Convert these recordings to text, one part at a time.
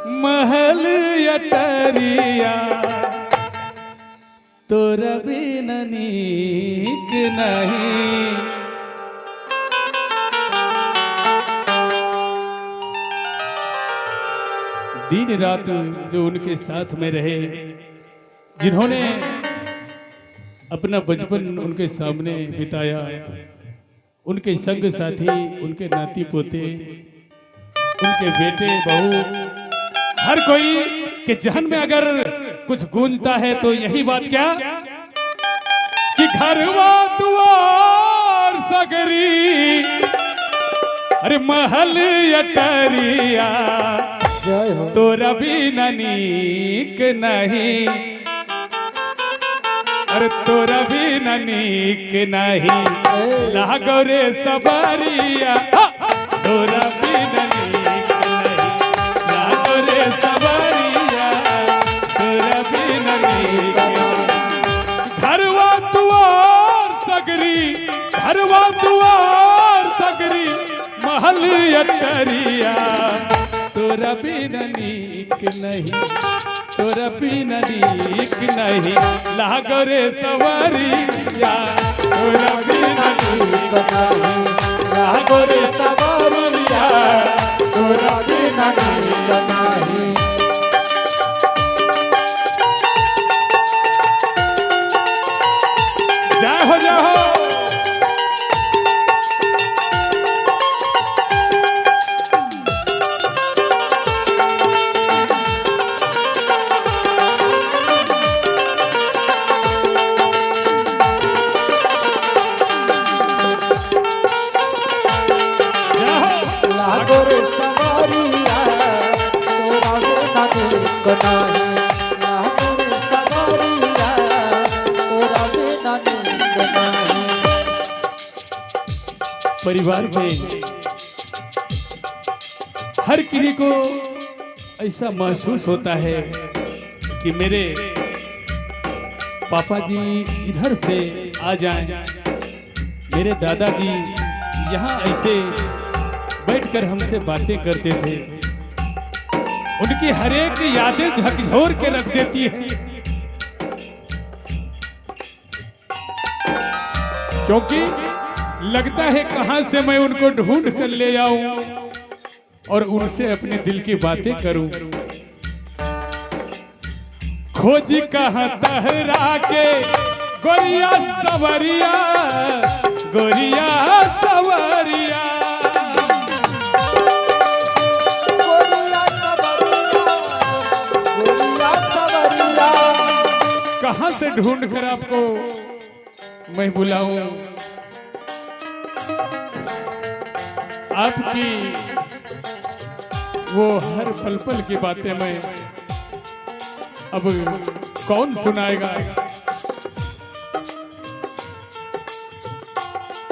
महल अटरिया तोरा बिन नीक नहीं। दिन रात जो उनके साथ में रहे, जिन्होंने अपना बचपन उनके सामने बिताया, उनके संग साथी, उनके नाती पोते, उनके बेटे बहू, हर कोई के जहन में अगर कुछ गूंजता है तो यही बात क्या कि घरवा दुआर सगरी, अरे महल अटरिया तोरा बिन नीक नहीं, अरे तोरा बिन नीक नहीं लागो रे सबरिया, तोरा बिन नीक नहीं लागो रे सबरिया, तोरा बिन नीक घरवा दुआर सगरी, घरवा दुआर सगरी महल अटरिया तोरा बिन नीक नहीं, तोरा बिन नीक नहीं लागो रे सवरिया, तोरा बिन नीक नहीं लागो रे सवरिया, तोरा बिन नीक नहीं। जय हो जय हो। परिवार में हर किसी को ऐसा महसूस होता है कि मेरे पापा जी इधर से आ जाएं, मेरे दादाजी यहाँ ऐसे बैठकर हमसे बातें करते थे, उनकी हर एक यादें झकझोर के रख देती है, क्योंकि लगता है कहां से मैं उनको ढूंढ कर ले आऊं और उनसे अपने दिल की बातें करूं। खोज कहां तहरा के गोरिया सवरिया, गोरिया सवरिया, कहां से ढूंढ कर आपको मैं बुलाऊं। आपकी वो हर पल पल की बातें मैं अब कौन सुनाएगा।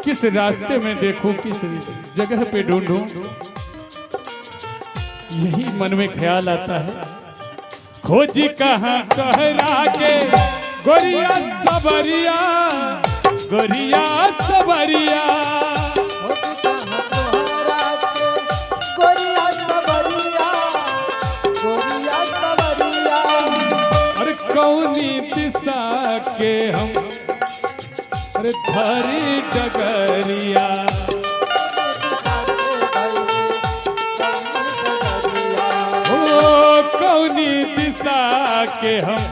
किस रास्ते में देखूं, किस जगह पे ढूंढूं, यही मन में ख्याल आता है। खोजी कहां कहरा के गोरिया सबरिया, गोरिया सबरिया, अरे कौनी दिशा के हम अरे धरी डगरिया, ओ कौनी दिशा के हम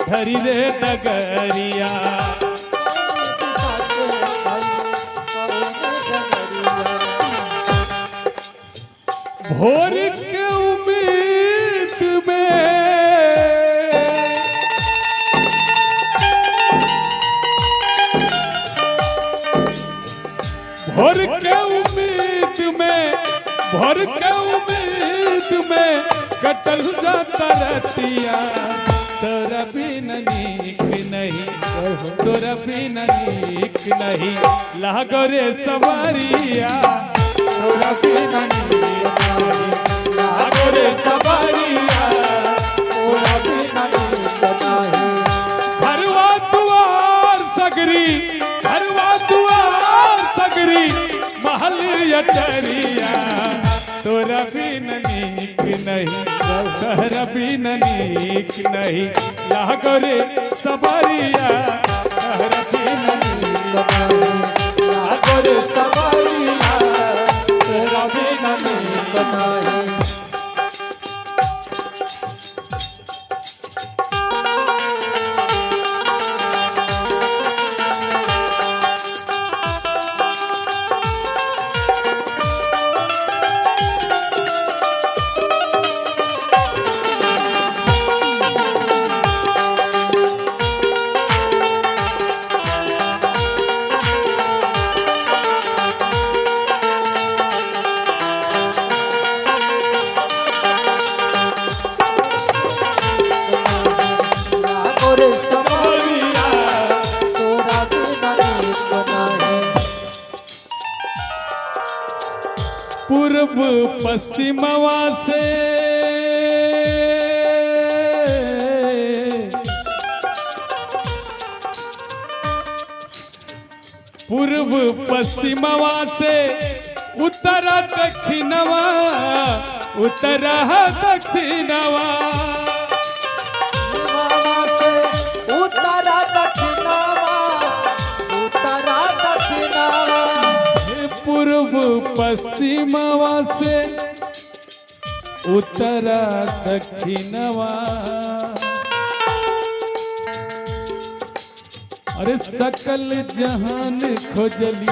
धरी रे डगरिया। भोर के उम्मीद में भोर के उम्मीद में, भोर के उम्मीद में कटल जाता रतिया, तोरा बिन नीक नहीं, तोरा बिन नीक नहीं लागो रे सवरिया, तोरा बिन नीक नहीं लागो रे सवरिया, तोरा बिन नीक नहीं। घरवा दुआर सगरी, घरवा दुआर सगरी महल अटरिया तोरा तोरा बिन नीक नहीं, तोरा बिन नीक नहीं लागो रे सबरिया, तोरा बिन नीक नहीं लागो रे सबरिया, तोरा बिन नीक नहीं। पूर्व पश्चिमवा से पूर्व पश्चिमवा से उत्तर दक्षिणवा, उत्तर दक्षिणवा पूर्व पश्चिमवा से उत्तर दक्षिणवा। अरे सकल जहान खोजली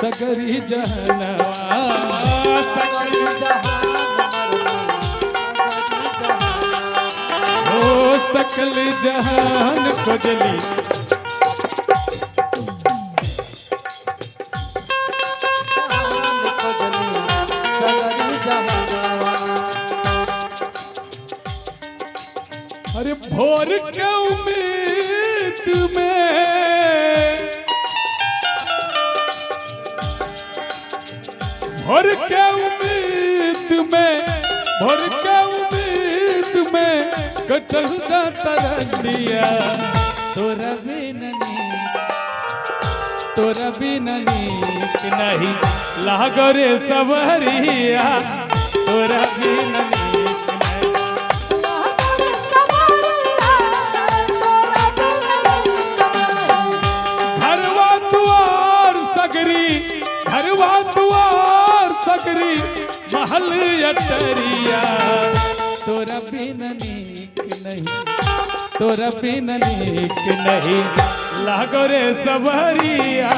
सगरी जहनवा, सकल ओ सकल जहान खोजली अरे भोर के उम्मीद में, भोर के उम्मीद में, भोर के उम्मीद में कटल जाता रंडिया, तोरा बिन नीक, तोरा बिन नीक नहीं लागो रे सबरिया, तोरा बिन नीक सकरी महल अटरिया, तोरा बिन नीक नहीं, तोरा बिन नीक नहीं लागो रे सबरिया,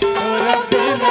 तोरा बिन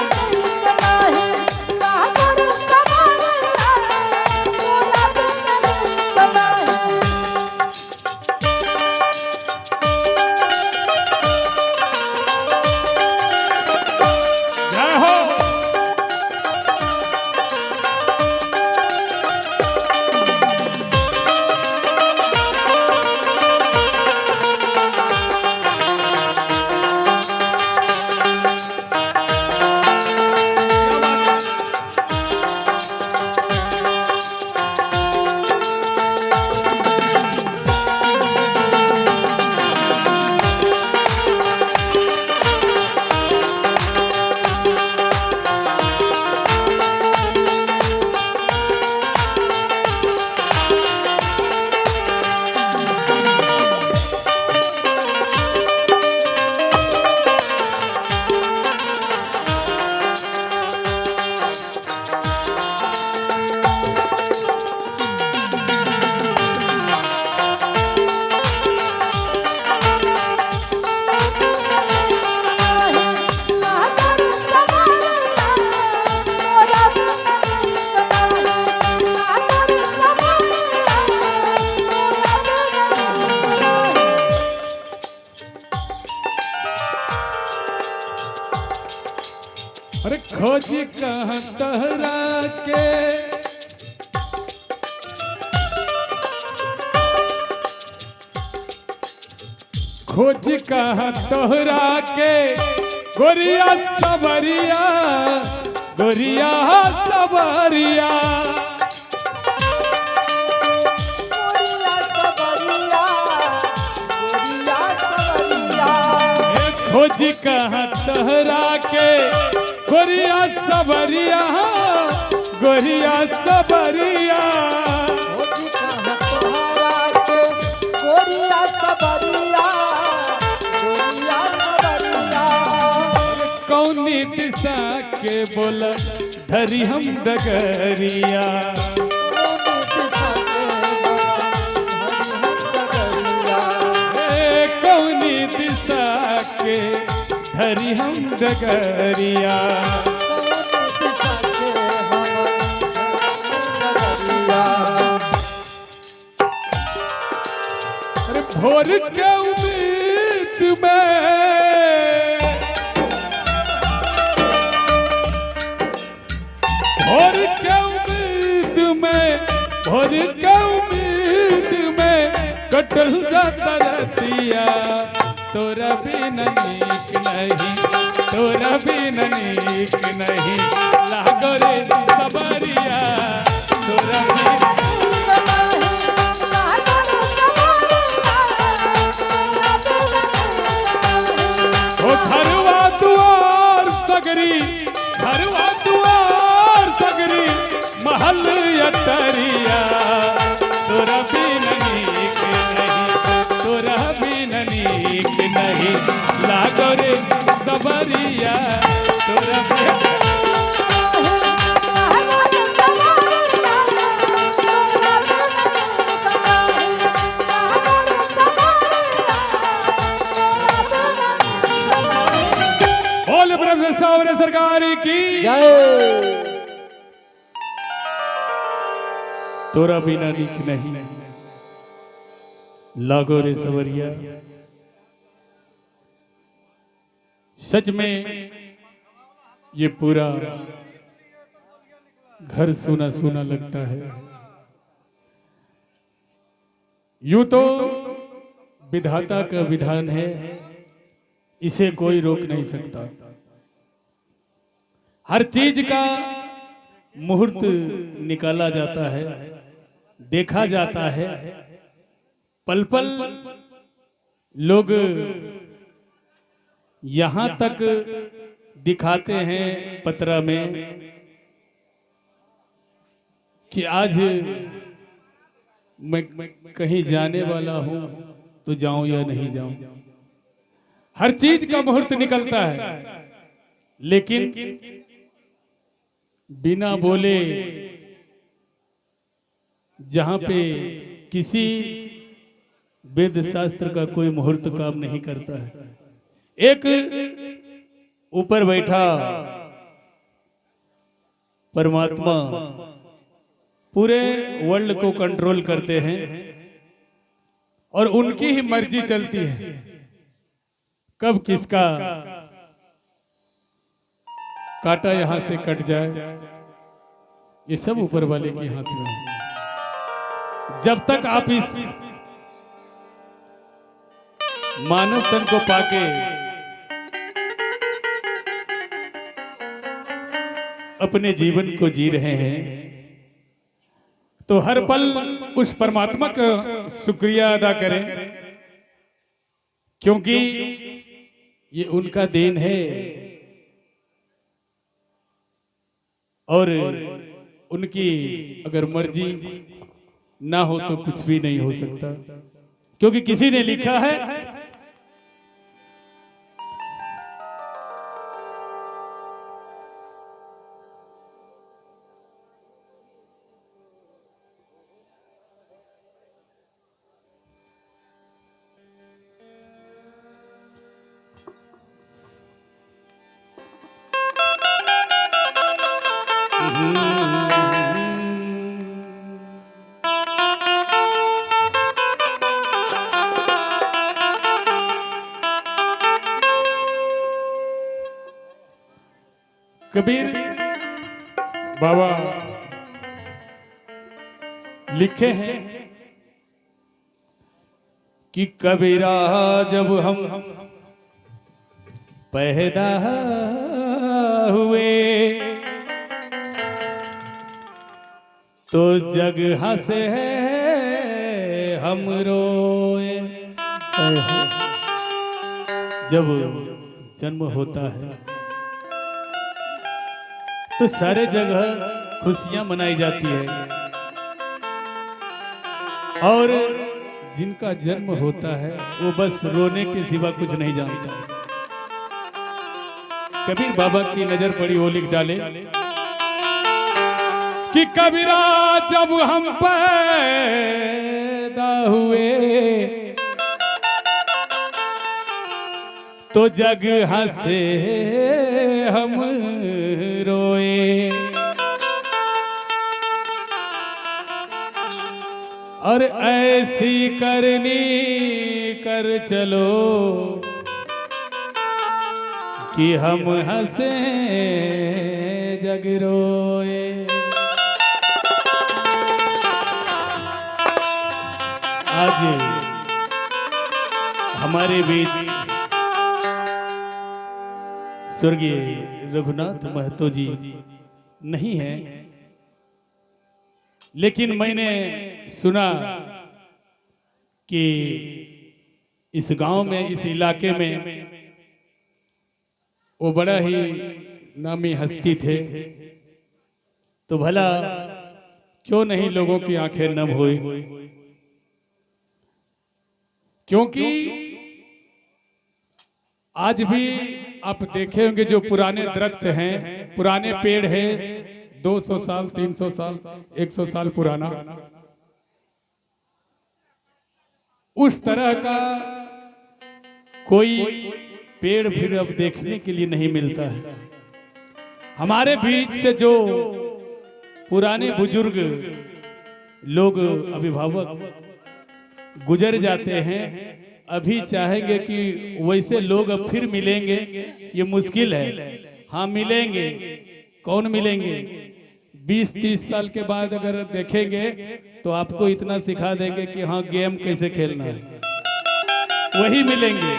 अरे खोज कहाँ तहरा के खोज कहाँ तोहरा के गोरिया सबरिया गोरिया सबरिया खोज कहाँ तोहरा के गोरिया सबरिया गोरिया सबरिया कौनी दिशा के बोला धरी हम डगरिया कौनी दिशा के धरी हम डगरिया भोर के उम्मीद में भोर के उम्मीद में भोर के उम्मीद में कटल जाता रतिया तोरा बिन नीक नहीं तोरा बिन नीक नहीं लागो रे सबरिया तोरा बिन घरवा दुआर सगरी घरवा दुआर सगरी महल अटरिया तोरा बिन नीक नहीं तोरा बिन नीक नहीं लागो रे सबरिया तोरा सरकार की तोरा बिना नीक नहीं लागो रे सवरिया। सच में ये पूरा घर सूना सूना लगता है। यूं तो विधाता का विधान है, इसे कोई रोक नहीं सकता। हर चीज का मुहूर्त निकाला जाता है, देखा जाता है। पल पल लोग यहाँ तक दिखाते हैं पत्रा में कि आज मैं कहीं जाने वाला हूँ तो जाऊं या नहीं जाऊं। हर चीज का मुहूर्त निकलता है, लेकिन बिना बोले जहां पे किसी वेद शास्त्र का कोई मुहूर्त काम नहीं करता है। एक ऊपर बैठा परमात्मा पूरे वर्ल्ड को कंट्रोल करते हैं और उनकी ही मर्जी चलती है कब किसका काटा यहां से कट जाए, ये सब ऊपर वाले के हाथ में है। जब तक आप इस मानव तन को पाके अपने जीवन को जी रहे हैं तो हर पल उस परमात्मा का शुक्रिया अदा करें, क्योंकि ये उनका देन है और उनकी अगर मर्जी ना हो तो कुछ भी नहीं हो सकता, क्योंकि किसी ने लिखा है कबीर बाबा लिखे हैं कि कबीरा जब हम पैदा हुए तो जग हंसे हम रोए। जब जन्म होता है तो सारे जगह खुशियां मनाई जाती है। और जिनका जन्म होता है वो बस रोने के सिवा कुछ नहीं जानता। कबीर बाबा की नजर पड़ी, वो लिख डाले कि कबीरा जब हम पैदा हुए तो जग हंसे हम रोए, और ऐसी करनी कर चलो कि हम हंसे जग रोए। आज हमारे बीच स्वर्गीय रघुनाथ महतो जी नहीं है, लेकिन मैंने सुना कि इस गांव में, इस इलाके में वो बड़ा ही नामी हस्ती थे, तो भला क्यों नहीं लोगों की आंखें नम हुई। क्योंकि आज भी आप देखे होंगे जो पुराने दरख्त हैं, पुराने पेड़ हैं, 200 साल, 300 साल, 100 साल पुराना, उस तरह का कोई पेड़ फिर अब देखने के लिए नहीं मिलता है। हमारे बीच से जो पुराने बुजुर्ग लोग, अभिभावक गुजर जाते हैं, अभी चाहेंगे कि वैसे लोग अब फिर मिलेंगे, ये मुश्किल है। हाँ मिलेंगे, कौन मिलेंगे? 20-30 साल के बाद अगर देखेंगे तो आपको इतना सिखा देंगे कि हाँ गेम कैसे खेलना है, वही मिलेंगे।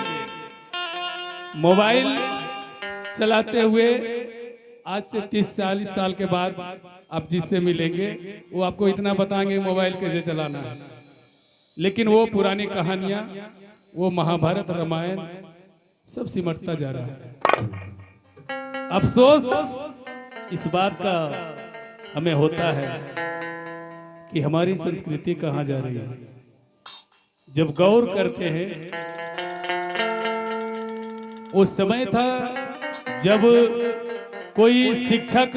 मोबाइल चलाते हुए आज से 30-40 साल के बाद आप जिससे मिलेंगे वो आपको इतना बताएंगे मोबाइल कैसे चलाना है, लेकिन वो पुरानी कहानियां, वो महाभारत रामायण सब सिमटता जा रहा है। अफसोस इस बात का हमें होता है कि हमारी संस्कृति कहाँ जा रही है। जब गौर करते हैं, वो समय था जब कोई शिक्षक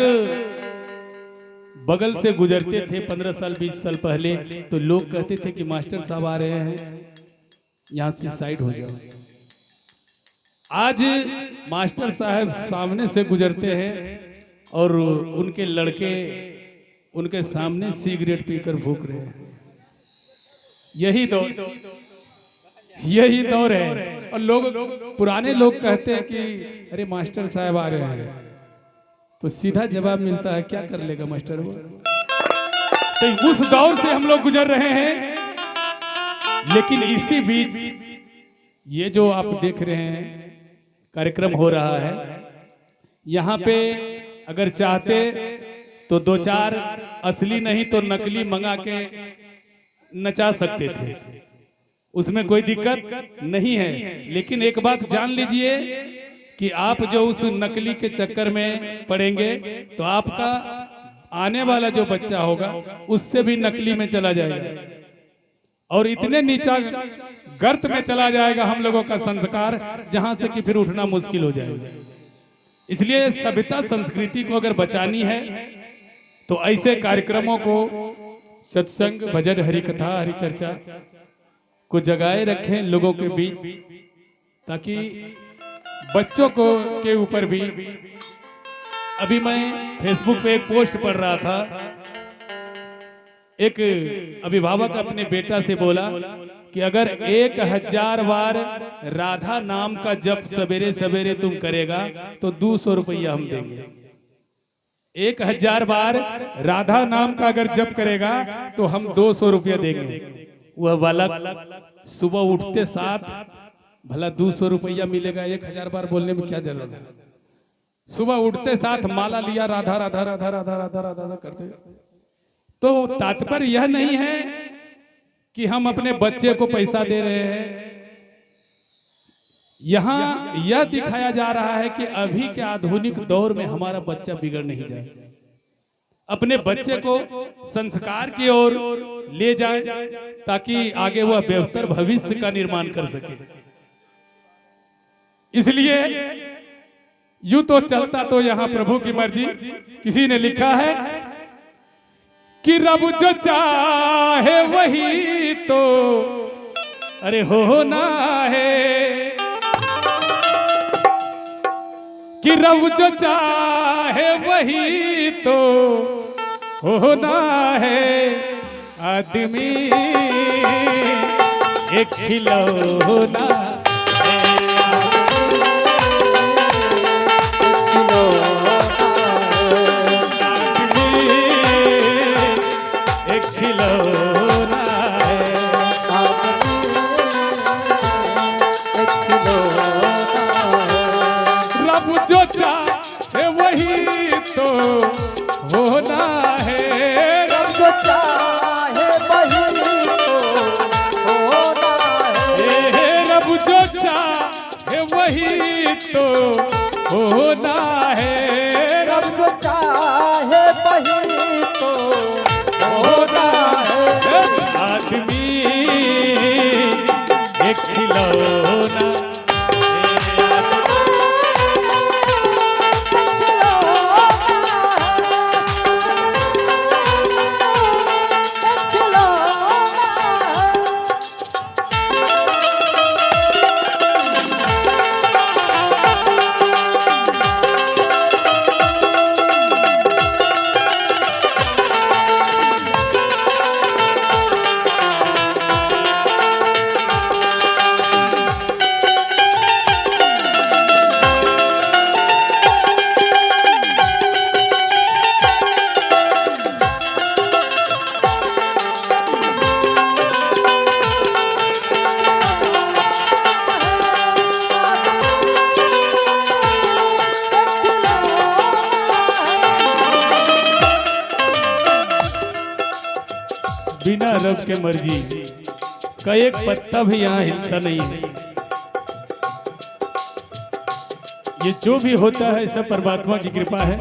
बगल से गुजरते थे 15 साल 20 साल पहले, तो लोग कहते थे कि मास्टर साहब आ रहे हैं, यहां से साइड हो जाओ। आज मास्टर साहब सामने से गुजरते हैं और उनके लड़के उनके सामने सिगरेट पीकर भूख रहे हैं। यही दौर है। और लोग, पुराने लोग कहते हैं कि अरे मास्टर साहब आ रहे हैं, तो सीधा जवाब मिलता है क्या कर लेगा मास्टर वो। तो उस दौर से हम लोग गुजर रहे हैं। लेकिन इसी बीच ये जो आप देख रहे हैं कार्यक्रम हो रहा है, यहाँ पे अगर चाहते तो 2-4 असली नहीं तो नकली मंगा के नचा सकते थे, उसमें कोई दिक्कत नहीं है। लेकिन एक बात जान लीजिए कि आप जो उस नकली के चक्कर में पड़ेंगे तो आपका आने वाला जो बच्चा होगा उससे भी नकली में चला जाएगा, और इतने नीचा गर्त में चला जाएगा हम लोगों का संस्कार, जहां से कि फिर उठना मुश्किल हो जाएगा। इसलिए सभ्यता संस्कृति को अगर बचानी है तो ऐसे कार्यक्रमों को, सत्संग, भजन, हरि कथा, हरि चर्चा को जगाए रखें लोगों के बीच, ताकि बच्चों को के ऊपर भी। अभी मैं फेसबुक पे एक पोस्ट पढ़ रहा था, एक अभिभावक अपने बेटा से बोला कि अगर 1000 बार राधा नाम का जप सवेरे सवेरे तुम करेगा तो 200 रुपया हम देंगे। 1000 बार राधा नाम का अगर जप करेगा तो हम 200 रुपया देंगे। वह बालक सुबह उठते साथ, भला 200 रुपया मिलेगा, 1000 बार बोलने में क्या जरूरत है। सुबह उठते साथ माला लिया, राधा राधा राधा राधा राधा राधा करते। तो तात्पर्य यह नहीं है कि हम अपने बच्चे को पैसा दे रहे हैं, यहाँ यह दिखाया जा रहा है कि अभी के आधुनिक दौर में हमारा बच्चा बिगड़ नहीं जाए। अपने बच्चे को संस्कार की ओर ले जाए ताकि आगे वह बेहतर भविष्य का निर्माण कर सके। इसलिए यूं तो चलता तो यहाँ प्रभु की मर्जी। किसी ने लिखा है कि रब जो चाहे वही तो अरे होना है, कि रब जो चाहे वही तो होना है। आदमी एक खिलौना होना है। रब जो चाहे वही तो होना है। रब जो चाहे वही तो होना है। रब जो चाहे वही तो होना है। आदमी एक खिलौना बिना रब के मर्जी का एक पत्ता भी यहाँ हिलता नहीं है। ये जो भी होता है सब परमात्मा की कृपा है।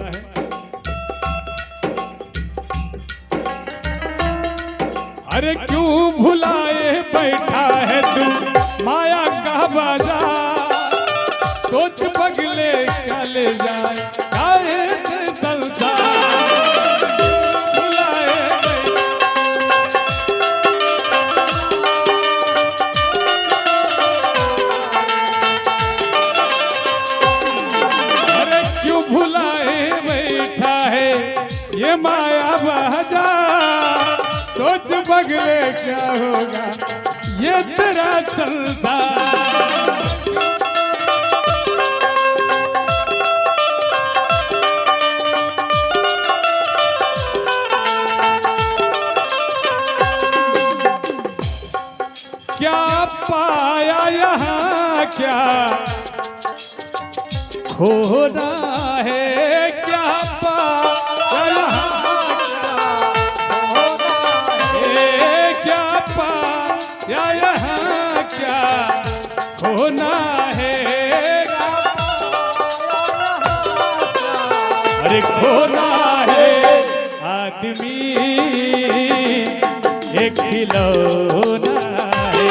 अरे क्यों भुलाए बैठा है तू माया का बाजार, सोच बगले चले जाए काहे संसार। ये माया बाजार, सोच बगले क्या होगा ये तेरा संसार। क्या पाया यहाँ क्या खोना है, क्या पाया क्या पाया यहाँ क्या होना है। अरे खोना है आदमी एक खिलौना है।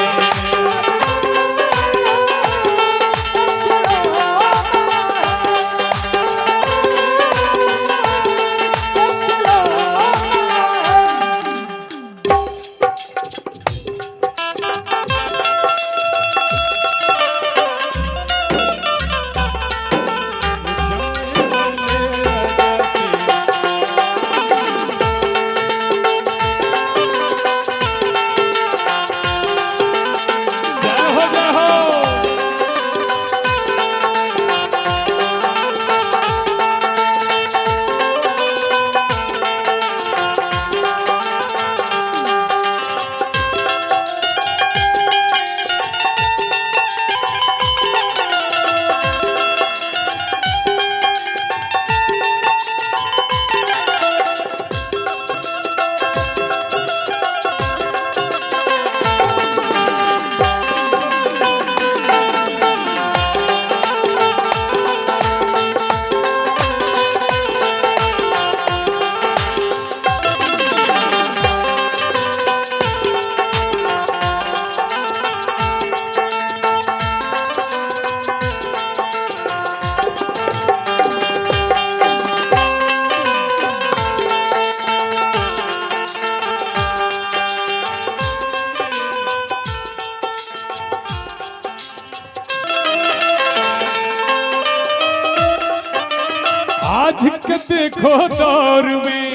देखो दौर में,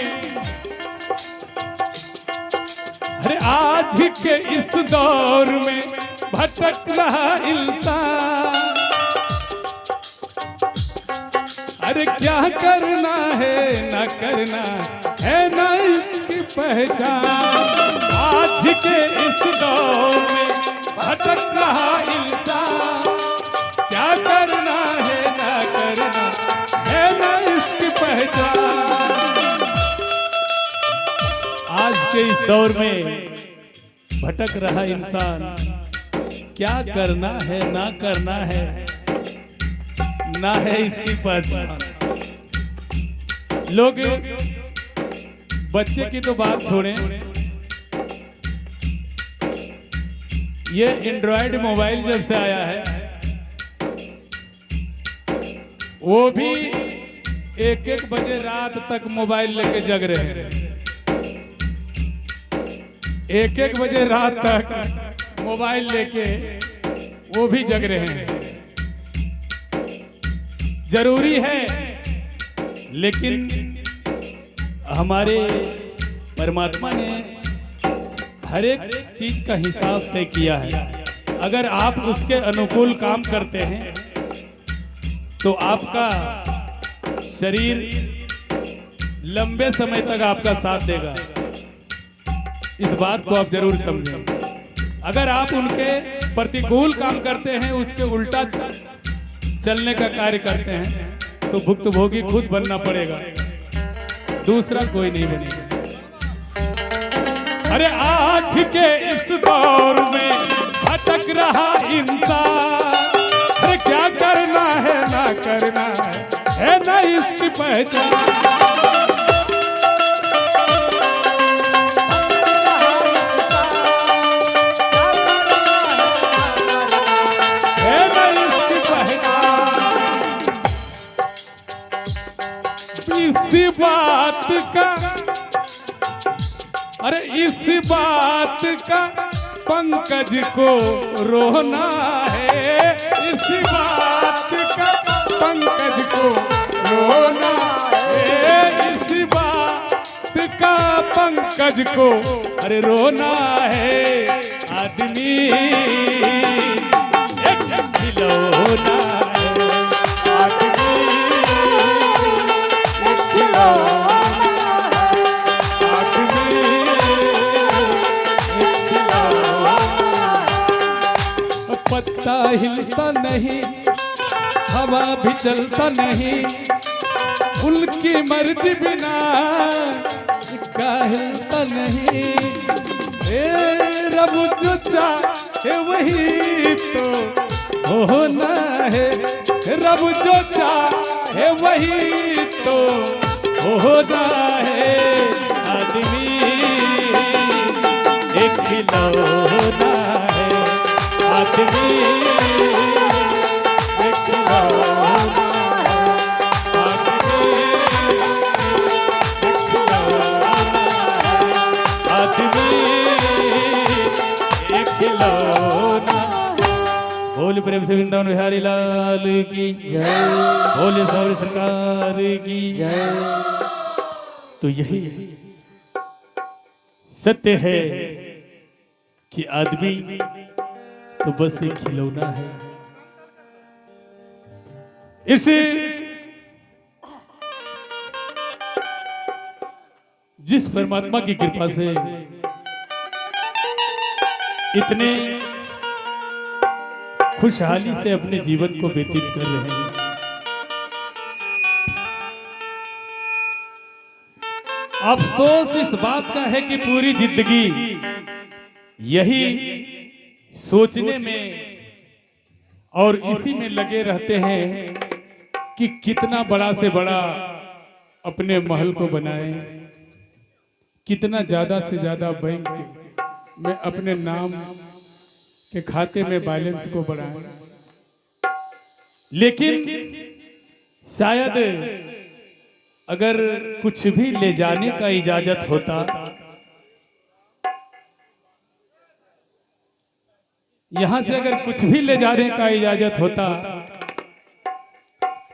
अरे आज के इस दौर में भटक रहा इंसान। अरे क्या करना है ना करना है ना इसकी पहचान। आज के इस दौर में भटक रहा इंसान, क्या करना है ना करना है ना इसकी पहचान। आज के इस दौर में भटक रहा इंसान, क्या करना है ना करना है ना है इसकी पहचान। लोग बच्चे की तो बात छोड़ें, ये एंड्रॉयड मोबाइल जब से आया है वो भी एक एक बजे रात तक मोबाइल लेके जग रहे हैं। एक एक बजे रात तक मोबाइल लेके वो भी जग रहे हैं। जरूरी है, लेकिन हमारे परमात्मा ने हर एक चीज का हिसाब तय किया है। अगर आप उसके अनुकूल काम करते हैं तो आपका शरीर लंबे समय तक आपका साथ देगा। इस बात को आप जरूर समझें। अगर आप उनके प्रतिकूल काम करते हैं, उसके उल्टा चलने का कार्य करते हैं तो भुक्तभोगी खुद बनना पड़ेगा, दूसरा कोई नहीं बनेगा। अरे आज के इस दौर में भटक रहा इंसान, अरे क्या करना है ना करना है ना इसकी पहचान। इसी बात का, अरे इस बात का पंकज को रोना है। इसी बात का पंकज को रोना है। इसी बात का पंकज को अरे रोना है। आदमी एक खिलौना है, आदमी पत्ता हिलता नहीं, हवा भी चलता नहीं, उनकी मर्जी बिना का हिलता नहीं। रब जो चाहे वही तो होना है, रब जो चाहे वही तो होना है। आदमी एक खिलौना है, आदमी एक खिलौना है, आदमी एक खिलौना है, आदमी एक खिलौना। बोल प्रेम से वृंदावन बिहारी लाल की जय, बोले सौरी सरकार की जय। तो यही सत्य है कि आदमी तो बस एक खिलौना है। इसे जिस परमात्मा की कृपा से इतने खुशहाली से अपने जीवन को व्यतीत कर रहे हैं, अफसोस इस बात का है कि पूरी जिंदगी यही सोचने में और इसी में लगे रहते हैं कि कितना बड़ा से बड़ा अपने महल को बनाए, कितना ज्यादा से ज्यादा बैंक में अपने नाम के खाते में बैलेंस को बढ़ाए। लेकिन शायद अगर कुछ भी ले जाने का इजाजत होता, यहां से अगर कुछ भी ले जाने का इजाजत होता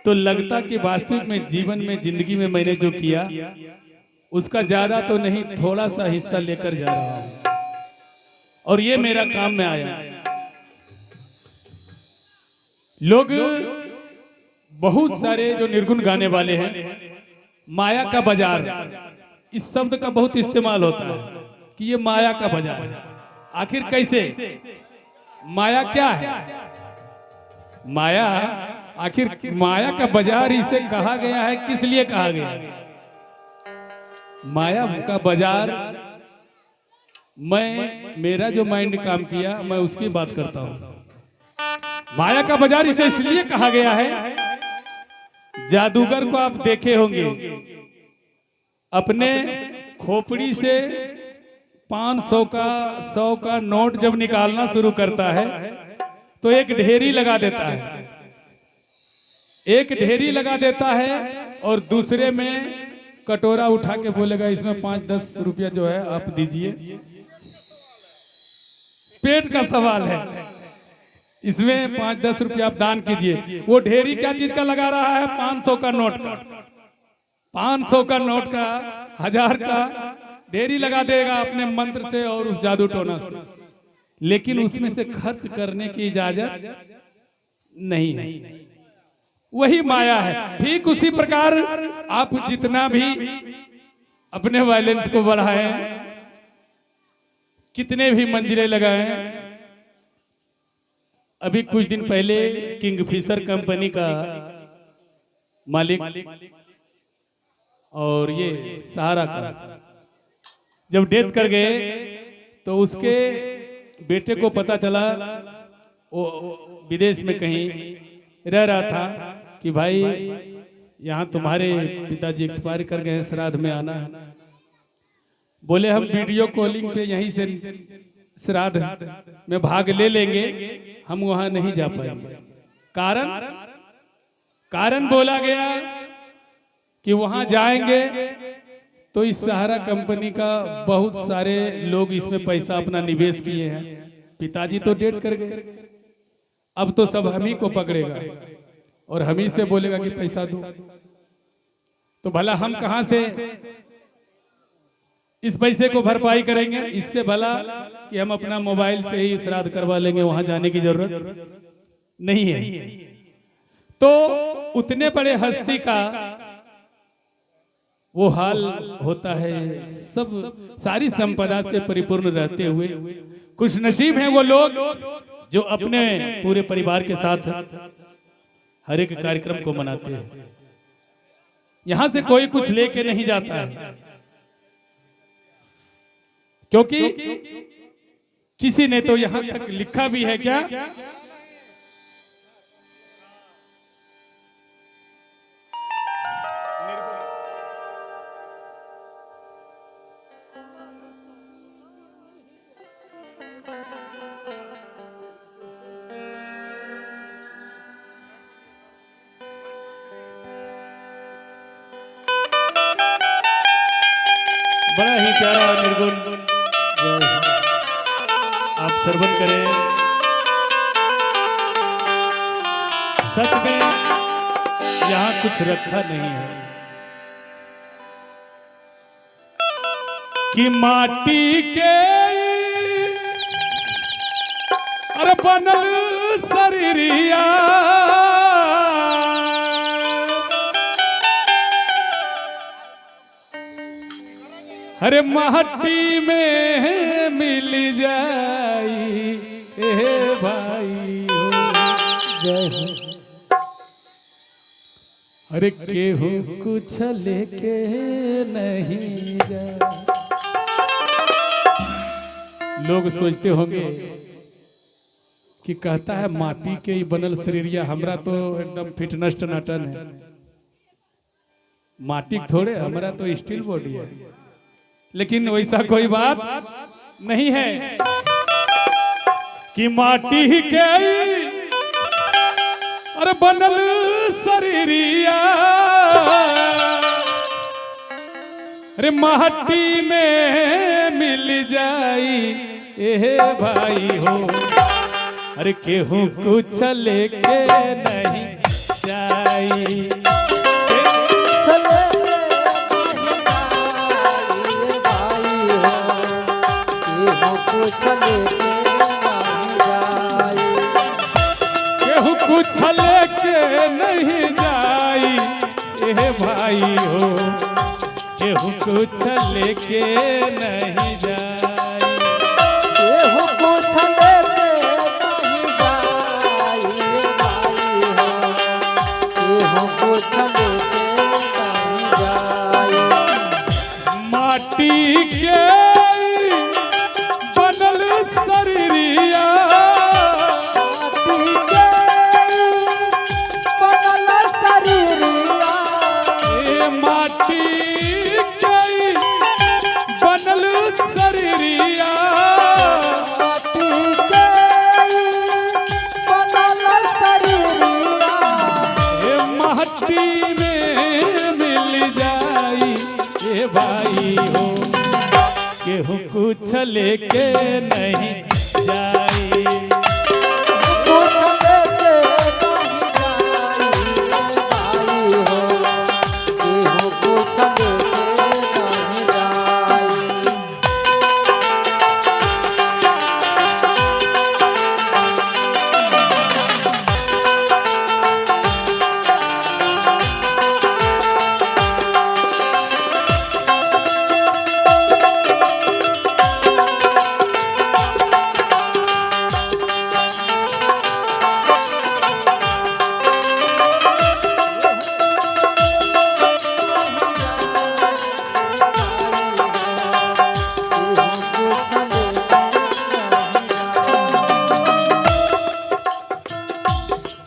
तो लगता कि वास्तविक में जीवन में जिंदगी में मैंने जो किया उसका ज्यादा तो नहीं, थोड़ा सा हिस्सा लेकर जा रहा हूं और ये मेरा काम में आया। लोग बहुत सारे जो निर्गुण गाने वाले हैं, माया का बाजार, इस शब्द का बहुत इस्तेमाल होता है कि ये माया का बाजार है। आखिर कैसे? माया क्या है? माया, आखिर माया का बाजार इसे कहा गया है, किस लिए कहा गया है? माया का बाजार, मेरा जो माइंड काम किया मैं उसकी बात करता हूं। माया का बाजार इसे इसलिए कहा गया है, जादूगर को आप देखे होंगे अपने खोपड़ी से 500 का 100 का नोट जब निकालना शुरू करता है तो एक ढेरी लगा देता है, एक ढेरी लगा देता है और दूसरे में कटोरा उठा के बोलेगा इसमें 5-10 रुपया जो है आप दीजिए। पेट का सवाल है, इसमें 5-10 रुपया आप दान कीजिए। वो ढेरी क्या चीज का लगा रहा है? 500 का नोट का, 500 का नोट का, 1000 का ढेरी लगा देगा अपने मंत्र से और उस जादू टोना से, लेकिन उसमें से खर्च करने की इजाजत नहीं है। वही माया है। ठीक उसी प्रकार आप जितना भी अपने बैलेंस को बढ़ाएं, कितने भी मंजिलें लगाएं, अभी कुछ दिन पहले किंगफिशर कंपनी का मालिक और ये सहारा का जब डेथ कर गए तो उसके बेटे को पता चला, वो विदेश में कहीं रह रहा था, कि भाई यहाँ तुम्हारे पिताजी एक्सपायर कर गए हैं, श्राद्ध में आना है। बोले हम वीडियो कॉलिंग पे यहीं से श्राद्ध में भाग ले लेंगे, हम वहां नहीं जा पाएंगे। कारण बोला गया कि वहां जाएंगे तो इस सहारा कंपनी का बहुत सारे लोग इसमें पैसा अपना निवेश किए हैं, पिताजी तो डेथ कर गए, अब तो सब हम ही को पकड़ेगा और हम ही से बोलेगा कि पैसा दो। तो भला हम कहां से इस पैसे को भरपाई करेंगे? इससे भला कि हम अपना मोबाइल से ही श्राद्ध करवा लेंगे, वहां जाने की जरूरत नहीं है। तो उतने बड़े हस्ती का वो हाल होता है, सब सारी संपदा से परिपूर्ण रहते हुए खुश नसीब हैं वो लोग जो अपने पूरे परिवार के साथ हर एक कार्यक्रम को मनाते हैं। यहां से कोई कुछ लेके नहीं जाता है, क्योंकि किसी ने तो यहां तक लिखा भी है क्या, बड़ा ही प्यारा निर्गुण आप श्रवण करें। सच में यहाँ कुछ रखा नहीं है कि माटी के अरे बनल शरीरिया, अरे माटी में मिल जाई ए भाई हो। अरे केहू कुछ लेके नहीं जा। लोग सोचते होंगे कि कहता है माटी के ही बनल शरीरिया, हमरा तो एकदम फिटनेस टनाटन है। माटी थोड़े, हमरा तो स्टील बॉडी है। लेकिन वैसा कोई बात नहीं है कि माटी के अरे बनल शरीरिया, अरे माटी में मिल जाई ए भाई हो। अरे केहू कुछ लेके नहीं जाई केहू कुछ लेके नहीं जाई ए भाई हो केहू कुछ लेके नहीं जाई केहू कुछ लेके नहीं जाई केहू कुछ लेके नहीं जाई माटी के बनल शरीरिया माटी के बनल शरीरिया माटी में मिल जाई ए भाई हो केहू कुछ लेके नहीं जाई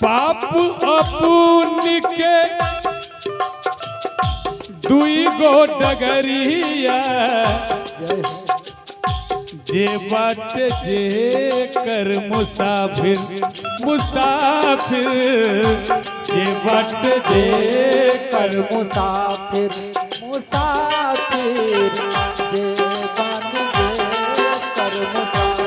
पाप अपुन के दुई गो डगरिया जे बाट जे कर मुसाफिर मुसाफिर जे बाट जे कर मुसाफिर मुसाफिर जे बन जे कर मुसाफिर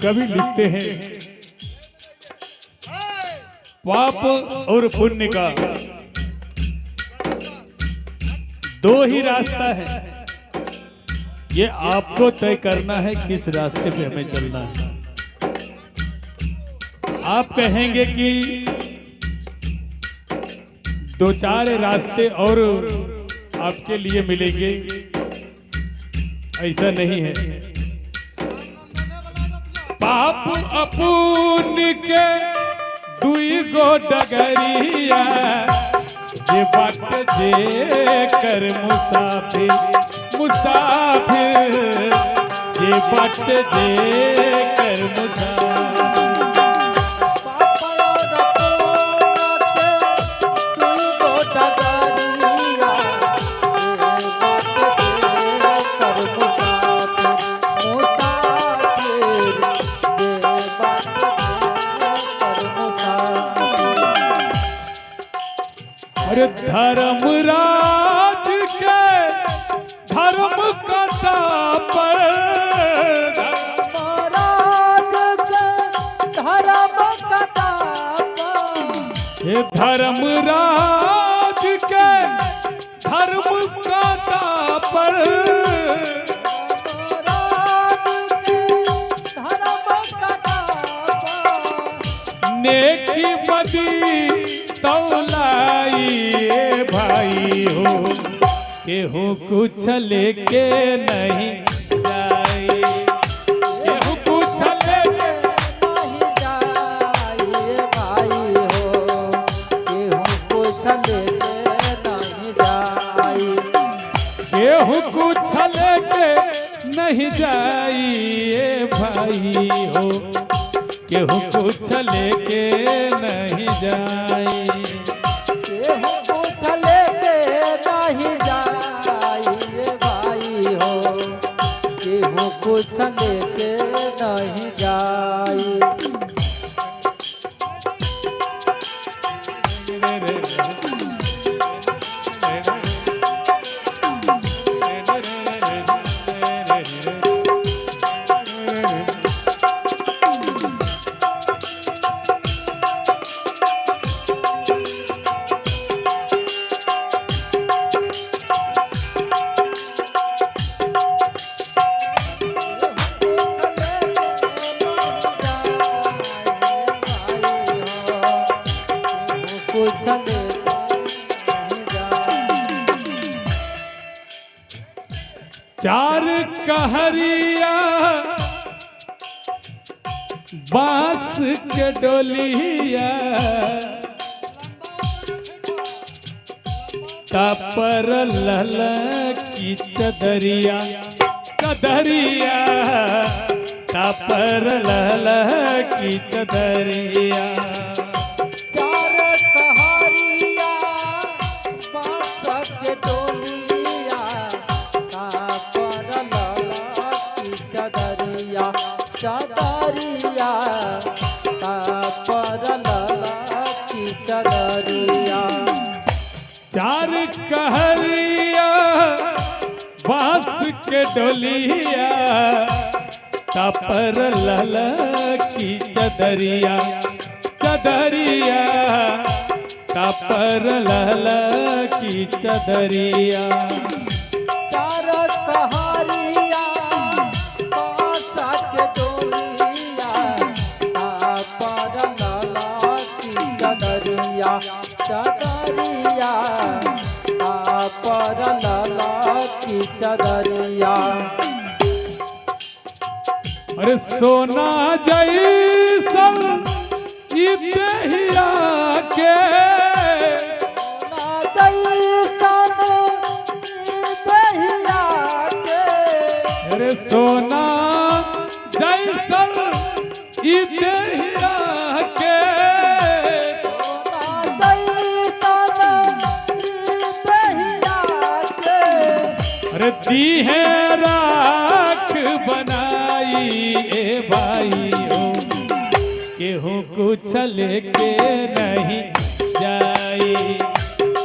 कवि लिखते हैं पाप और पुण्य का दो ही रास्ता है, ये आपको तय करना है किस रास्ते पे हमें चलना है। आप कहेंगे कि दो चार रास्ते और आपके लिए मिलेंगे, ऐसा नहीं है। पाप अपुन के दुई गो डगरिया जे बाट जे कर मुसाफिर मुसाफिर जे बाट जे कर मुसाफिर। अरे धर्मराज के धर्म कथा पर धर्मराज के धर्म कथा पर नेकी बदी तौलाई भाई हो केहू कुछ लेके नहीं जाए, केहू कुछ लेके नहीं जाए भाई हो, केहू कुछ लेके नहीं जाए, केहू कुछ लेके नहीं जाइए भाई हो, केहू कुछ लेके नहीं जाए। केहू कुछ लेके नहीं जाए भाई हो, केहू कुछ लेके नहीं जाए। चार कहरिया बांस के डोलिया तापर लल की चदरिया चदरिया तापर लल की चदरिया चार कहारिया बांस के डोलिया तापर लला की चदरिया चदरिया तापर लला की चदरिया चार कहरिया बांस के डोलिया तापर लल की चदरिया चदरिया तापर लल की चदरिया चार कहारिया बांस के डोलिया तापर लला की चदरिया चदरिया तापर लला की चदरिया अरे सोना जैसन ई देहिया के अरे सोना जैसन ई देहिया के अरे दी है राख बनाई ए भाई हो केहू कुछ लेके नहीं जाई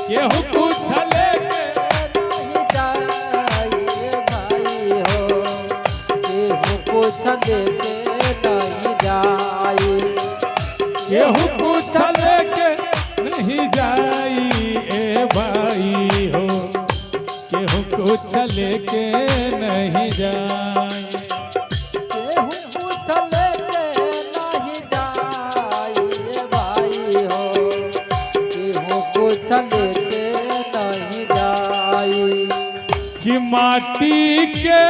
केहू कुछ लेके केहू कुछ लेके नहीं जाई ए भाई हो केहू कुछ लेके नहीं जाई कि माटी के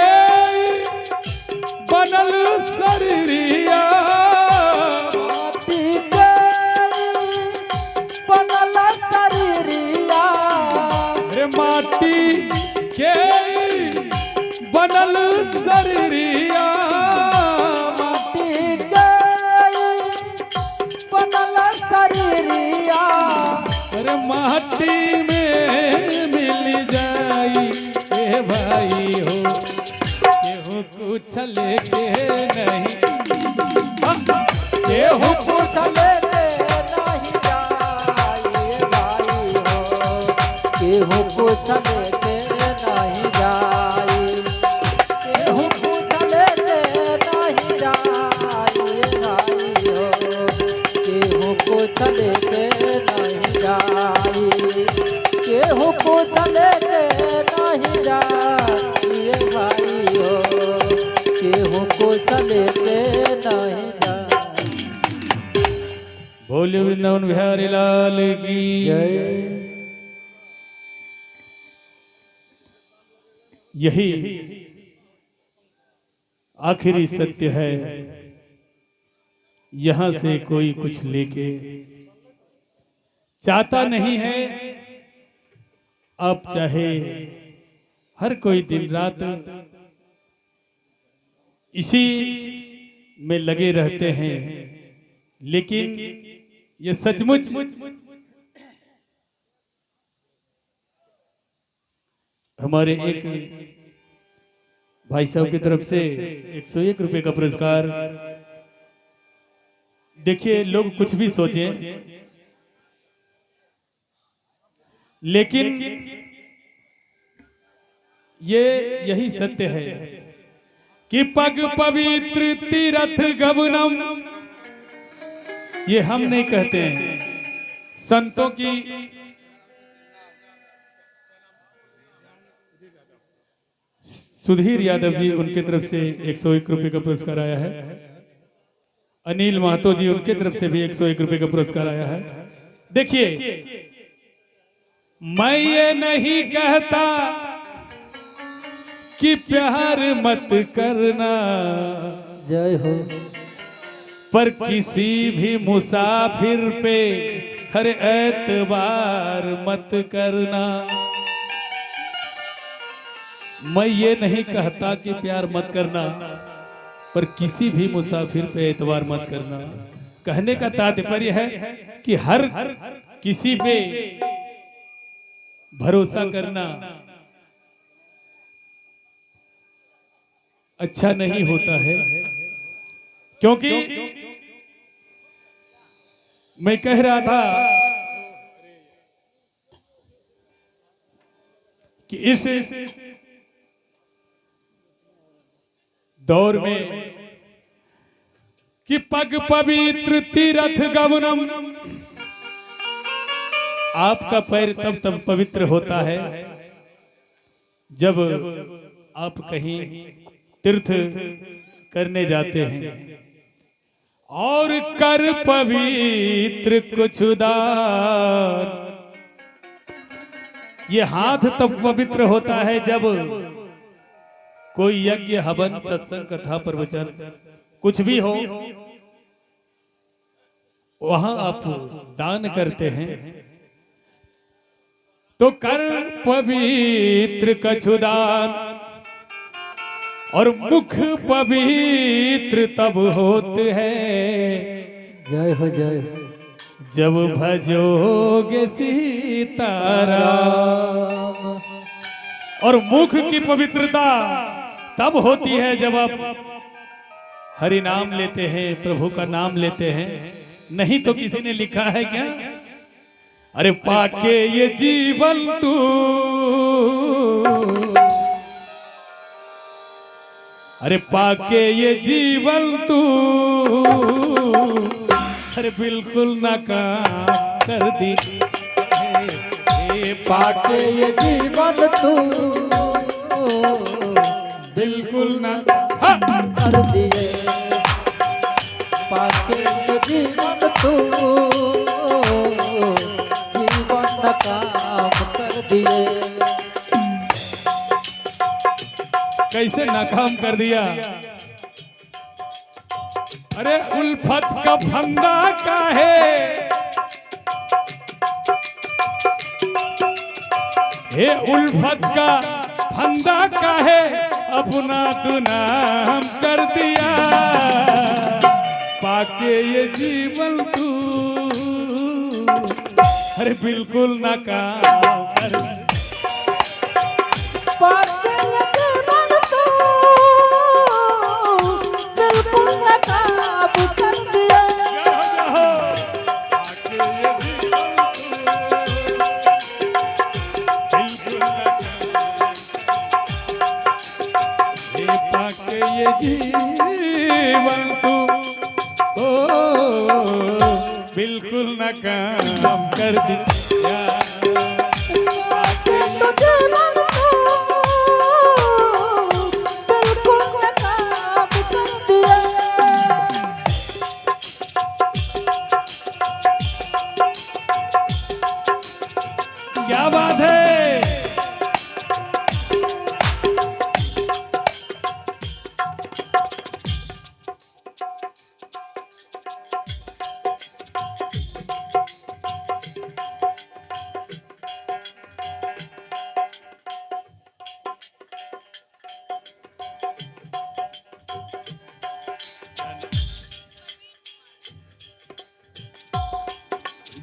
बनल शरीरिया रे माटी के बनल शरीरिया अरे माटी में मिल जाई ए भाई हो केहू कुछ लेके नहीं केहू कुछ केहू कुछ लेके नहीं जाई केहू कुछ लेके नहीं जाई भाई हो केहू कुछ लेके नहीं जाई केहू कुछ लेके नहीं जाई भाई हो केहू कुछ लेके नहीं जाई। बोले वृंदावन बिहारी लाल की जय। यही आखिरी सत्य है। यहां से कोई कुछ लेके चाहता नहीं है। आप चाहे हर कोई दिन रात इसी में लगे रहते हैं, लेकिन ये सचमुच हमारे एक भाई साहब की तरफ से 101 रुपए का पुरस्कार। देखिए, लोग कुछ भी सोचें, लेकिन ये यही सत्य है कि पग पवित्र तीर्थ गमनम, ये हम नहीं कहते हैं, संतों की सुधीर यादव जी, उनके तरफ से 101 रुपए का पुरस्कार आया है। अनिल महतो जी, उनके तरफ से भी 101 रुपए का पुरस्कार आया है। देखिए, मैं ये नहीं कहता कि प्यार मत करना, जय हो। पर किसी भी मुसाफिर पे हर एतबार मत करना। मैं ये नहीं कहता कि प्यार मत करना, पर किसी भी मुसाफिर पे एतबार मत करना। कहने का तात्पर्य है कि हर किसी पे भरोसा करना अच्छा नहीं होता है। क्योंकि मैं कह रहा था कि इस दौर में कि पग पवित्र तीर्थ गमनम, आपका पैर तब पवित्र होता है जब आप कहीं तीर्थ करने जाते हैं। और कर पवित्र कुछ दान, ये हाथ तब पवित्र होता है जब कोई यज्ञ हवन सत्संग कथा प्रवचन कुछ भी हो, वहां आप दान करते हैं। तो कर पवित्र कछु दान, और मुख पवित्र तब होते हैं, जय हो जय हो। जब भजोगे सीताराम। और मुख की पवित्रता तब होती है जब आप हरि नाम लेते हैं, प्रभु का नाम लेते हैं। नहीं तो किसी ने लिखा है क्या, अरे पाके ये जीवन तू, अरे पाके ये जीवन तू, अरे बिल्कुल नाकाम कर दी। पाके ये जीवन तू बिल्कुल ना कर दिए, पाके ये जीवन तू जीवन काम कर दिए। कैसे नाकाम कर दिया। अरे उल्फत का फंदा काहे, हे उल्फत का फंदा काहे अपना तू नाम कर दिया। पाके ये जीवन तू, अरे बिल्कुल नाकाम कर दिया। पाके ये जीवन तू बिल्कुल नाकाम कर दिया। पाके ये जीवन तू ओ बिल्कुल नाकाम कर दिया। क्या बात है।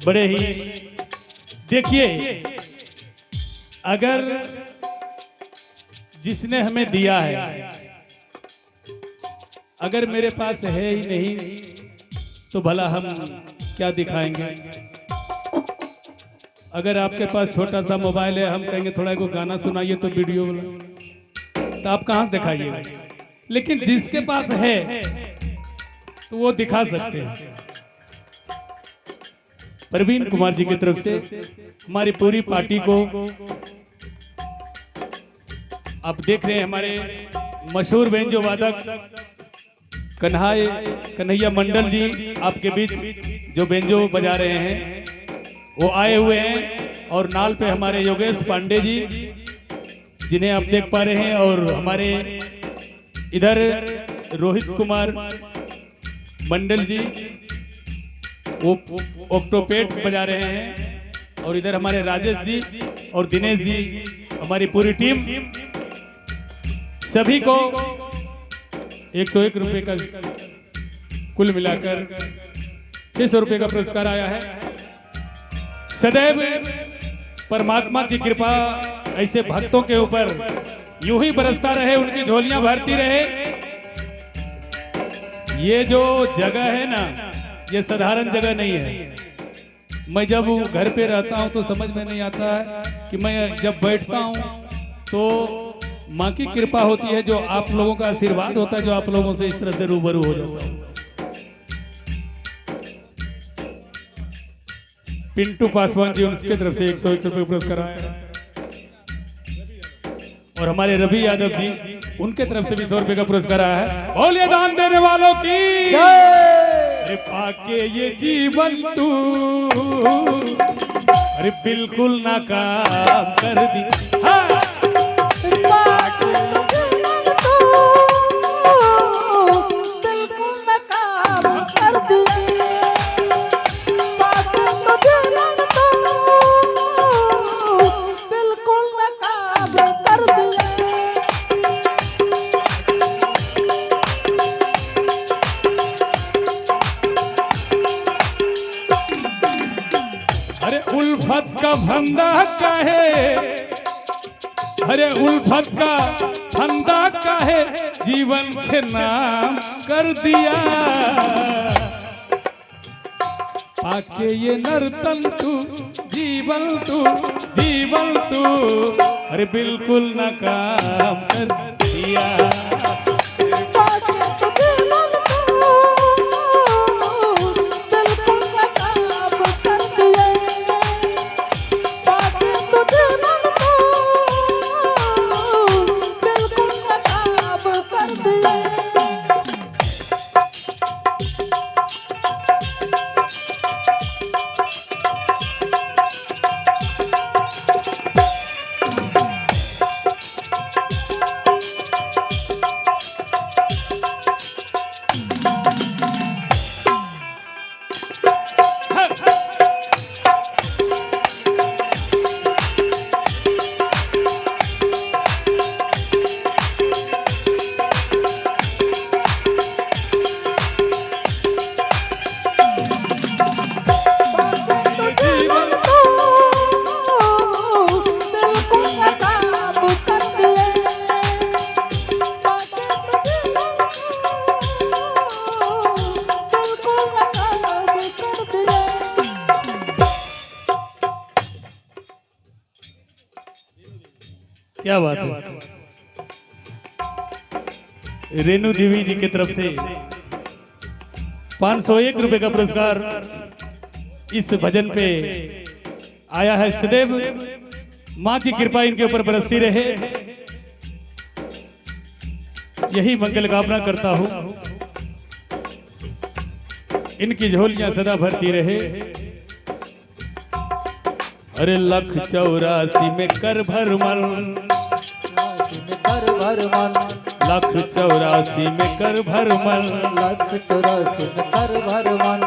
बड़े ही देखिए, अगर जिसने हमें दिया है, अगर मेरे पास है ही नहीं तो भला हम क्या दिखाएंगे। अगर आपके पास छोटा सा मोबाइल है, हम कहेंगे थोड़ा को गाना सुनाइए तो वीडियो तो आप कहाँ दिखाइएगा। लेकिन जिसके पास है तो वो दिखा सकते हैं। प्रवीण कुमार जी की तरफ से हमारी पूरी पार्टी को आप देख रहे हैं। हमारे मशहूर बेंजो वादक कन्हैया मंडल जी आपके बीच जो बेंजो बजा रहे हैं वो आए हुए हैं। और नाल पे हमारे योगेश पांडे जी, जिन्हें आप देख पा रहे हैं, और हमारे इधर रोहित कुमार मंडल जी वो ऑक्टोपेट बजा रहे हैं, और इधर हमारे राजेश जी और दिनेश जी, हमारी पूरी टीम, सभी को 101 रुपए का कुल मिलाकर 600 रुपए का पुरस्कार आया है। सदैव परमात्मा की कृपा ऐसे भक्तों के ऊपर यूं ही बरसता रहे, उनकी झोलियां भरती रहे। ये जो जगह है ना, ये साधारण जगह नहीं है। मैं जब घर पे रहता हूं तो समझ में नहीं आता है कि मैं जब बैठता हूं तो माँ की कृपा होती है, जो आप लोगों का आशीर्वाद होता है, जो आप लोगों से इस तरह से रूबरू हो जाता है। पिंटू पासवान जी, उनके तरफ से 101 रुपये पुरस्कार आया है, और हमारे रवि यादव जी, उनके तरफ से भी 100 रुपये का पुरस्कार आया है। बोलिए दान देने वालों की अरे पाके ये जीवन तू अरे बिल्कुल नाकाम कर दी। हाँ। अरे उल्फत का फंदा काहे, अरे उल्फत का फंदा काहे जीवन के नाम कर दिया। पाके ये नर्तन तू जीवन तू अरे बिल्कुल नाकाम कर दिया। क्या बात है। रेणु देवी जी की तरफ से 501 रुपए का पुरस्कार इस भजन पे आया है। सदैव माँ की कृपा इनके ऊपर बरसती रहे, यही मंगल कामना करता हूं। इनकी झोलियां सदा भरती रहे। अरे 184 में कर भर मन, 184 में कर भर मन, 184 में कर भर मन।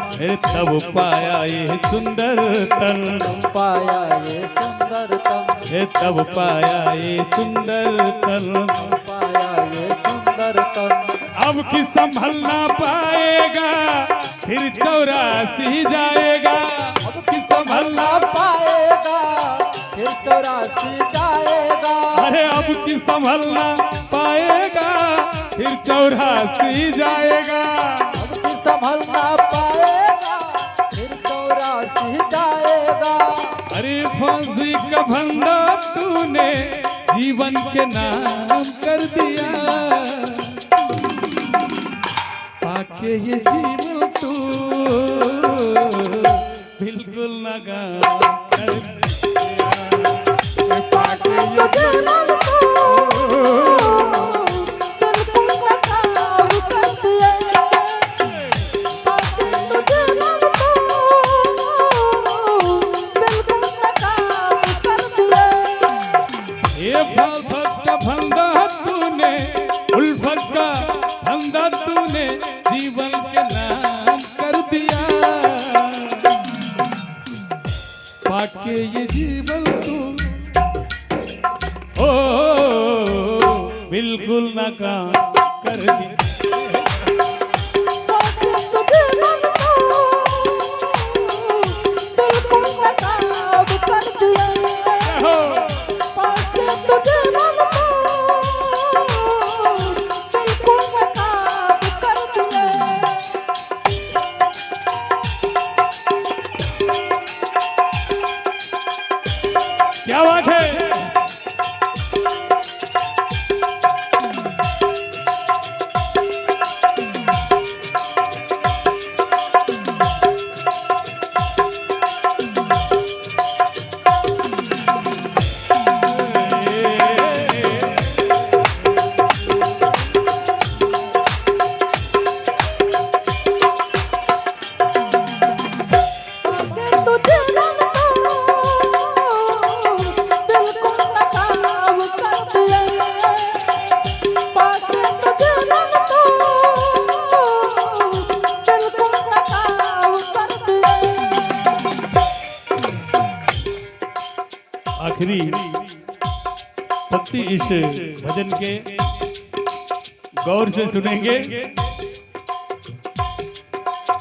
तब पाया ये सुंदर तन, पाया ये सुंदर तन, तब पाया ये सुंदर तन, पाया ये सुंदर तन। अब की संभल ना पाएगा फिर 84 जाएगा। अब की संभल ना पाएगा फिर 84 जाएगा। अरे अब की संभल ना पाएगा फिर 84 जाएगा। अब की संभल ना पाएगा फिर 84 जाएगा। अरे फांसी का फंदा तूने जीवन के नाम कर दिया। पाके ये जीवन तू बिल्कुल नाकाम कर दिया। पाके ये जीवन ये बिल्कुल नाकाम कर दिया। क्या बात है। आखिरी पंक्ति इस भजन के गौर से सुनेंगे।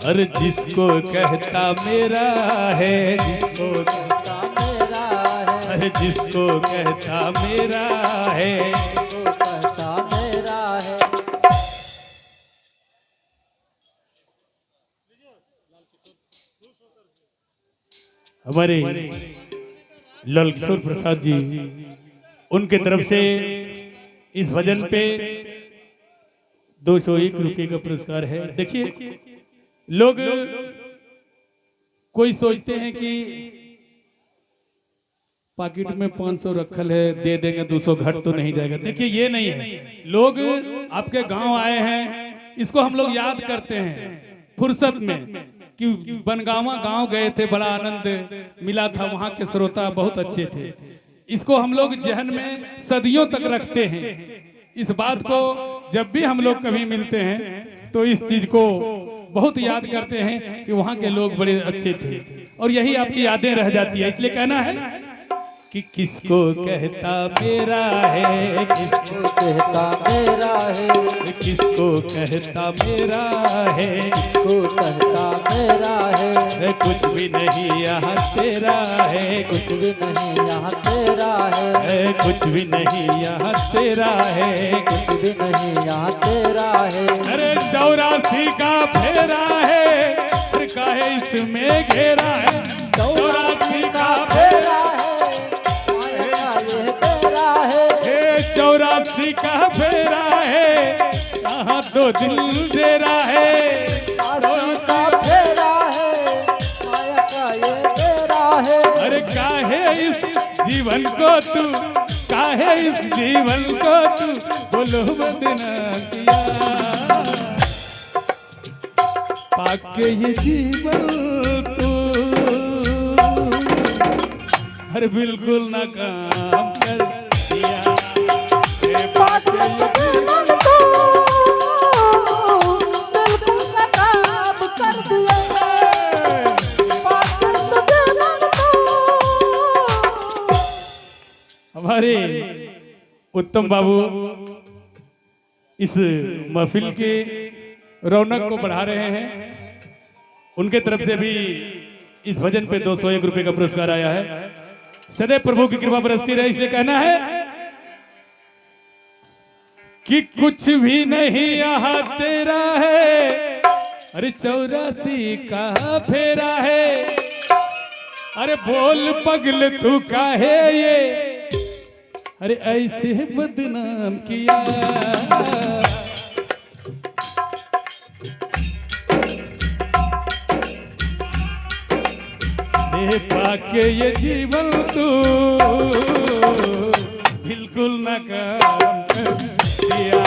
अरे जिसको कहता मेरा है, जिसको कहता मेरा है, अरे जिसको कहता मेरा है, जिसको कहता मेरा है। हमारे लाल किशोर प्रसाद जी, उनके तरफ से इस भजन पे 201 रुपये का पुरस्कार है। देखिए, लोग कोई सोचते हैं कि पॉकेट में 500 रखल है, दे देंगे 200 घट तो नहीं जाएगा। देखिए, ये नहीं है। लोग आपके गांव आए हैं, इसको हम लोग याद करते हैं फुर्सत में कि बनगावा गांव गए थे, बड़ा आनंद मिला था, वहां के श्रोता बहुत अच्छे थे। इसको हम लोग जहन में सदियों तक रखते हैं। इस बात को जब भी हम लोग कभी मिलते हैं तो इस चीज को बहुत याद करते हैं कि वहां के लोग बड़े अच्छे थे, और यही आपकी यादें रह जाती है। इसलिए कहना है कि किसको कहता मेरा है, किसको कहता मेरा है, किसको कहता मेरा है, किसको कहता मेरा है। कुछ भी नहीं यहाँ तेरा है, कुछ भी नहीं यहाँ तेरा है, कुछ भी नहीं यहाँ तेरा है, कुछ भी नहीं यहाँ तेरा है। अरे 84 का फेरा है, अरे काहे इसमें घेरा है। 84 का फेरा है, 84 का फेरा है, कहाँ तो दिल डेरा है। 84 का फेरा है, माया का ये तेरा है। अरे काहे इस जीवन को तू, काहे इस जीवन को तू बोलो बदनाम किया। पाके ये जीवन तू हर बिल्कुल नाकाम कर दिया। हमारे उत्तम बाबू इस महफिल की रौनक को बढ़ा रहे हैं। उनके तरफ से भी इस भजन पे 201 रुपये का पुरस्कार आया है। सदैव प्रभु की कृपा बरसती रहे। इसलिए कहना है कि कुछ भी नहीं यहाँ तेरा है, अरे 84 का फेरा है। अरे बोल पगल तू काहे ये, अरे ऐसे बदनाम किया। पाके ये जीवन तू बिल्कुल नाकाम कर दिया।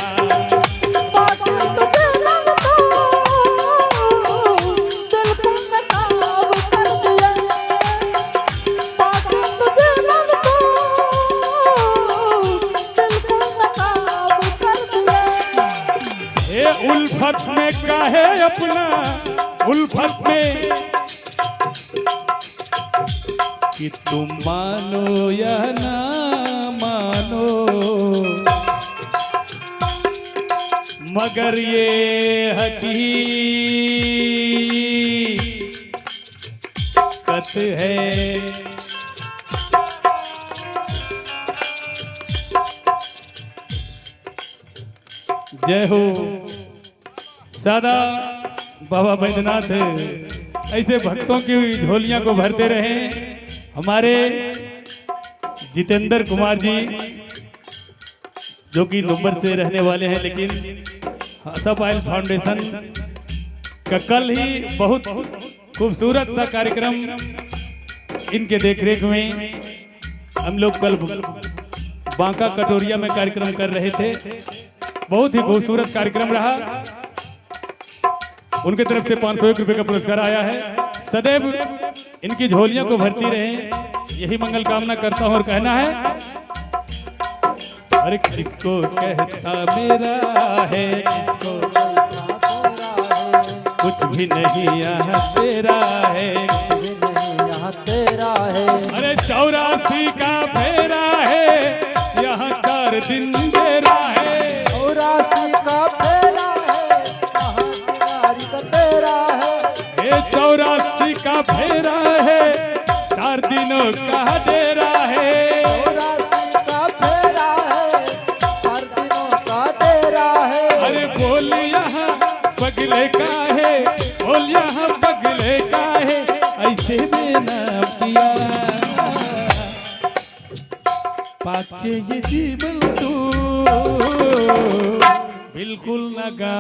उल्फत में काहे अपना, उल्फत में कि तुम मानो या ना मानो, मगर ये हकीकत है। जय हो सदा बाबा बैद्यनाथ ऐसे भक्तों की झोलियां को भरते रहे। हमारे जितेंद्र कुमार जी जो कि नुम्बर से रहने वाले हैं, लेकिन सब ऑयल फाउंडेशन का कल ही बहुत खूबसूरत सा कार्यक्रम इनके देखरेख में हम लोग कल बांका कटोरिया में कार्यक्रम कर रहे थे। बहुत ही खूबसूरत कार्यक्रम रहा। उनके तरफ से 501 रुपए का पुरस्कार आया है। सदैव इनकी झोलियों को भरती रहे, यही मंगल कामना करता हूं। और कहना है, अरे किसको कहता मेरा है, किसको कुछ भी नहीं यहाँ तेरा है, यहाँ तेरा है। अरे 84 का फेरा है, यहाँ 4 दिन तेरा है। 84 का फेरा है, यहाँ तिवारी का तेरा है। ये 84 का फेरा है, 4 दिनों का डेरा है। 84 का फेरा है, 4 दिनों का तेरा है। अरे बोल यहाँ पगले का है, बोल यहाँ पगले का है, ऐसे देना पिया पाके ये जीवन तू बिल्कुल न गा।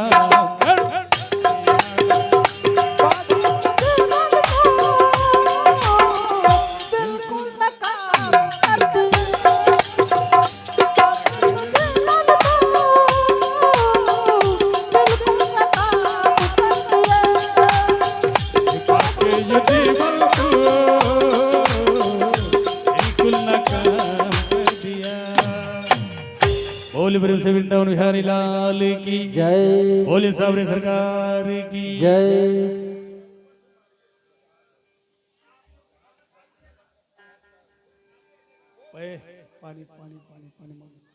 बोले ब्रह्म से वृंदावन बिहारी लाल की जय। बोले सावरे सरकार की जय। पानी पानी पानी पानी पानी